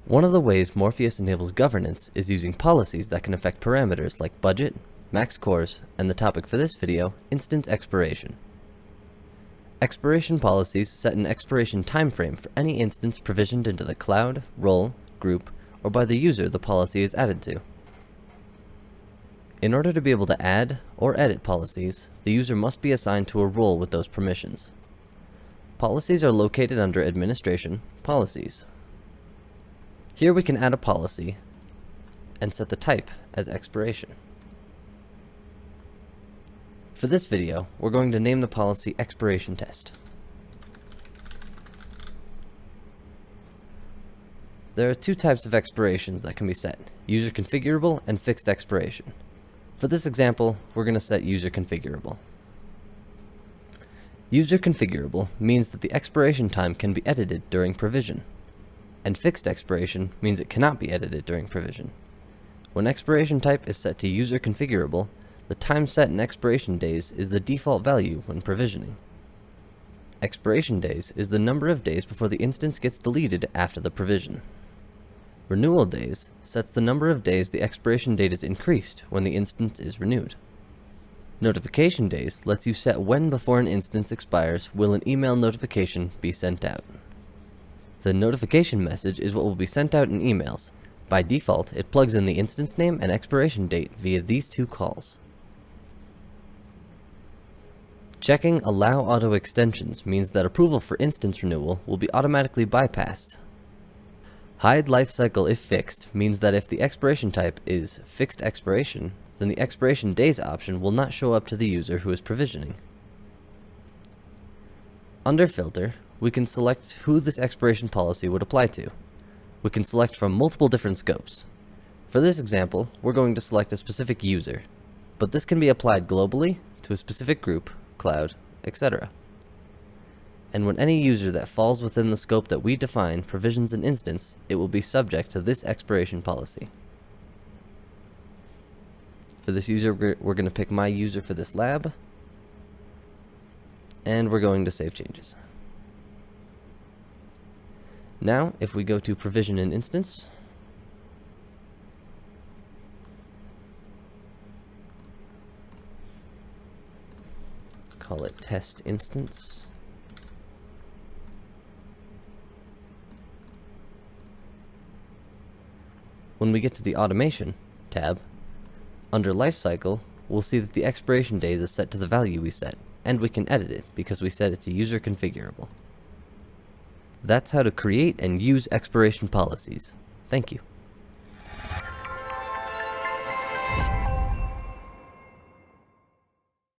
One of the ways Morpheus enables governance is using policies that can affect parameters like budget, max cores, and the topic for this video, instance expiration. Expiration policies set an expiration timeframe for any instance provisioned into the cloud, role, group, or by the user the policy is added to. In order to be able to add or edit policies, the user must be assigned to a role with those permissions. Policies are located under Administration, Policies. Here we can add a policy and set the type as expiration. For this video, we're going to name the policy Expiration Test. There are two types of expirations that can be set, user configurable and fixed expiration. For this example, we're going to set user configurable. User configurable means that the expiration time can be edited during provision, and fixed expiration means it cannot be edited during provision. When expiration type is set to user configurable, the time set in expiration days is the default value when provisioning. Expiration days is the number of days before the instance gets deleted after the provision. Renewal Days sets the number of days the expiration date is increased when the instance is renewed. Notification Days lets you set when before an instance expires will an email notification be sent out. The notification message is what will be sent out in emails. By default, it plugs in the instance name and expiration date via these two calls. Checking Allow Auto Extensions means that approval for instance renewal will be automatically bypassed. Hide Lifecycle if fixed means that if the expiration type is fixed expiration, then the expiration days option will not show up to the user who is provisioning. Under Filter, we can select who this expiration policy would apply to. We can select from multiple different scopes. For this example, we're going to select a specific user, but this can be applied globally to a specific group, cloud, etc. And when any user that falls within the scope that we define provisions an instance, it will be subject to this expiration policy. For this user, we're going to pick my user for this lab, and we're going to save changes. Now, if we go to provision an instance, call it test instance, when we get to the automation tab, under lifecycle, we'll see that the expiration days is set to the value we set, and we can edit it because we set it to user configurable. That's how to create and use expiration policies. Thank you.